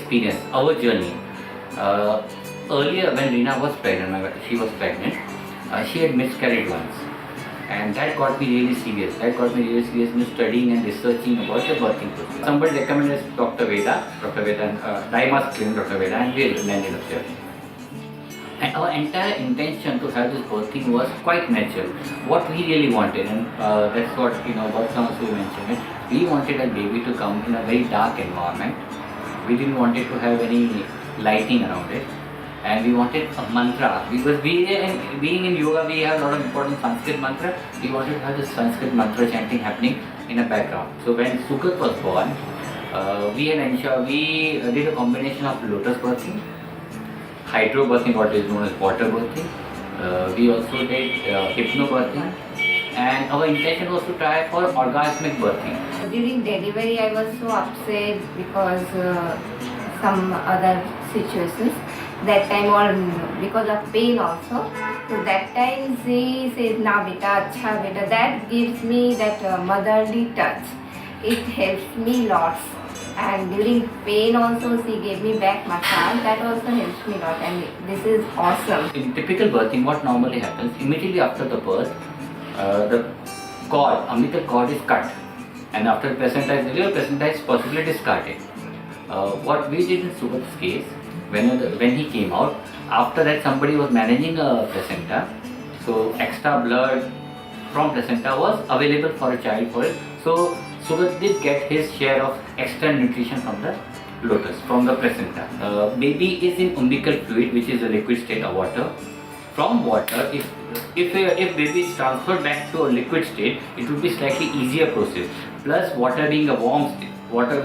experience, our journey. Uh, Earlier, when Reena was pregnant, she was pregnant, she had miscarried once. And that got me really serious. That got me really serious in studying and researching about the birthing process. Somebody recommended Dr. Veda, and Daimaas clinic, Dr. Veda, and we landed up there. And our entire intention to have this birthing was quite natural. What we really wanted, and that's what birth council mentioned it. We wanted a baby to come in a very dark environment. We didn't want it to have any lighting around it, and we wanted a mantra because being in yoga, we have a lot of important Sanskrit mantra. We wanted to have this Sanskrit mantra chanting happening in a background. So when Sugat was born, we did a combination of lotus birthing, hydrobirthing, what is known as water birthing. We also did hypnobirthing, and our intention was to try for orgasmic birthing. During delivery, I was so upset because some other situations. That time, or because of pain also. So that time, she says, "Na beta, acha beta." That gives me that motherly touch. It helps me lots. And during pain also, she gave me back massage. That also helps me lot. And this is awesome. In typical birthing, what normally happens immediately after the birth, the umbilical cord is cut, and after placenta is delivered, placenta is possibly discarded. What we did in Sugat's case, when he came out, after that somebody was managing a placenta, so extra blood from placenta was available for a child for it. So Sugat did get his share of extra nutrition from the lotus, from the placenta. Baby is in umbilical fluid, which is a liquid state of water. From water, if baby is transferred back to a liquid state, it would be slightly easier process. Plus, water being a warm state, water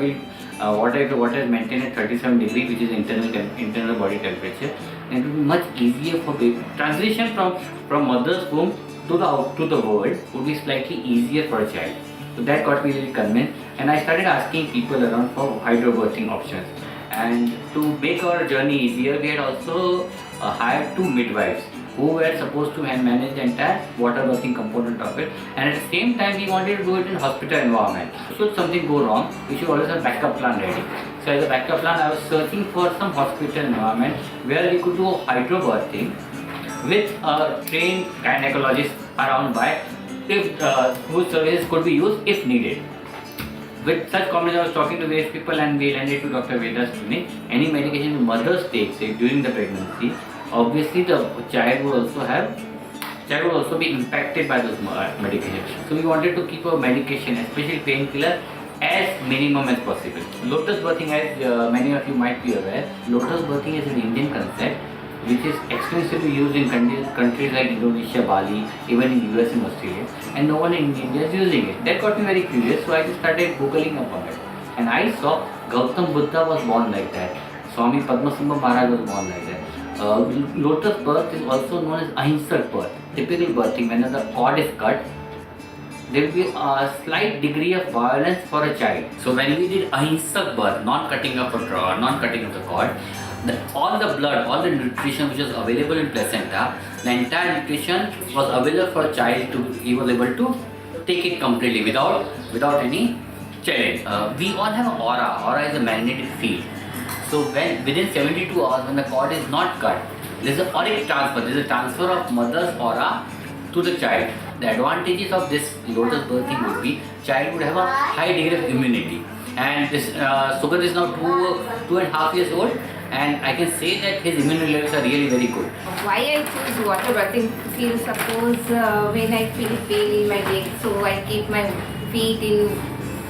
is maintained at 37 degrees, which is internal body temperature, and it will be much easier for baby. Transition from mother's womb to the world would be slightly easier for a child. So that got me really convinced, and I started asking people around for hydrobirthing options. And to make our journey easier, we had also hired 2 midwives who were supposed to manage the entire water birthing component of it, and at the same time we wanted to do it in hospital environment. Should something go wrong, we should always have backup plan ready. So as a backup plan, I was searching for some hospital environment where we could do hydrobirthing with a trained gynecologist around by, whose services could be used if needed. With such combination, I was talking to various people, and we landed to Dr. Veda's clinic. Any medication the mother takes during the pregnancy, obviously the child will also be impacted by those medications. So we wanted to keep our medication, especially painkiller, as minimum as possible. Lotus birthing, as many of you might be aware, lotus birthing is an Indian concept which is extensively used in countries like Indonesia, Bali, even in US and Australia, and no one in India is using it. That got me very curious, so I just started googling upon it, and I saw Gautam Buddha was born like that. Swami Padmasambhava Maharaj was born like that. Lotus birth is also known as ahimsak birth. Typical birthing, when the cord is cut, there will be a slight degree of violence for a child. So when we did ahimsak birth, non-cutting of the cord, all the blood, all the nutrition which was available in placenta, the entire nutrition was available for a child he was able to take it completely without any challenge. We all have an aura. Aura is a magnetic field. So within 72 hours, when the cord is not cut, there is an auric transfer. There is a transfer of mother's aura to the child. The advantages of this lotus birthing would be child would have a high degree of immunity. And this Sugat is now 2.5 years old, and I can say that his immune levels are really very good. Why I choose water birthing? Feel suppose when I feel pain in my leg, so I keep my feet in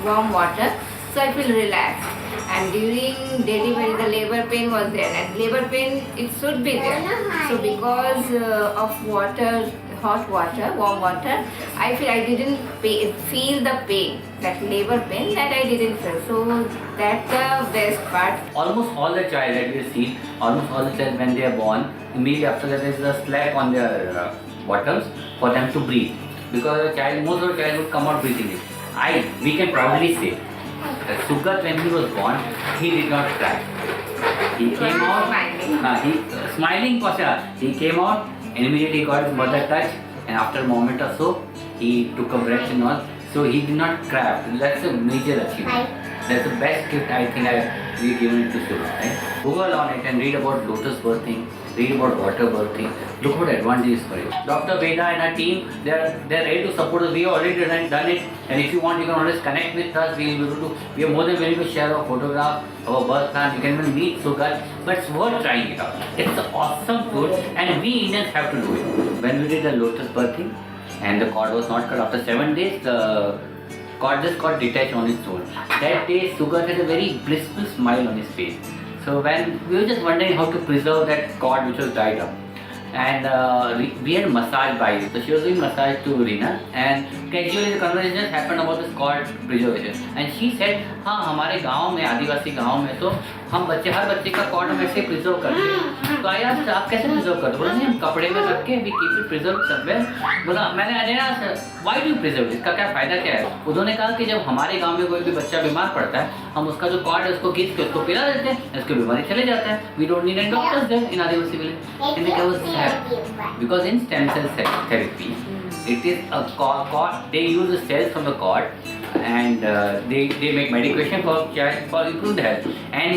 warm water, so I feel relaxed. And during delivery, the labor pain was there, and labor pain it should be there. So because of water, hot water, warm water, I didn't feel the pain, that labor pain that I didn't feel. So that's the best part. Almost all the child that we see, when they are born, immediately after that there is a slap on their bottoms for them to breathe, because most of the child would come out breathing it. We can proudly say that Sugat, when he was born, he did not cry. He came out smiling. He came out and immediately got his mother touch, and after a moment or so, he took a breath and all. So he did not cry. That's a major achievement. That's the best gift I think we given it to Sugat, right? Google on it and read about Lotus birthing, read about water birthing. Look what advantages for it. Dr. Veda and our team, they're ready to support us. We have already done it, and if you want, you can always connect with us. We will be able to. We are more than willing to share our photograph, our birth plan. You can even meet Sugat, but it's worth trying it out. It's an awesome food, and we Indians have to do it. When we did the Lotus birthing, and the cord was not cut after 7 days, the cord just got detached on its own. That day, Sugat had a very blissful smile on his face. So when we were just wondering how to preserve that cord which was dried up, and we had massage by it. So she was doing massage to Reena, and casually the conversation happened about this cord preservation. And she said, हाँ हमारे गांव में आदिवासी गांव में तो हम हर बच्चे का कॉर्ड हम ऐसे प्रिजर्व करते हैं. तो आई आस्क्ड आप कैसे प्रिजर्व करते हो? बोला नहीं हम कपड़े में रख के we keep it preserve somewhere. बोला मैंने asked why do you preserve, इसका क्या फायदा क्या है? उन्होंने कहा कि जब हमारे गांव में कोई भी बच्चा बीमार पड़ता है हम उसका जो कॉर्ड है उसको खींच के उसको पिला देते हैं, उसकी बीमारी चले जाता है. We don't need any doctors there in adivasi village. And it was sad because in stem cell therapy it is a cord, they use the cells from the cord, and they make medication for child for improved health. And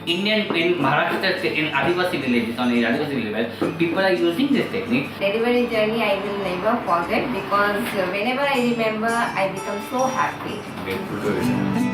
in Maharashtra, in Adivasi villages, on the Adivasi level, people are using this technique. Delivery journey I will never forget, because whenever I remember I become so happy. Grateful to it.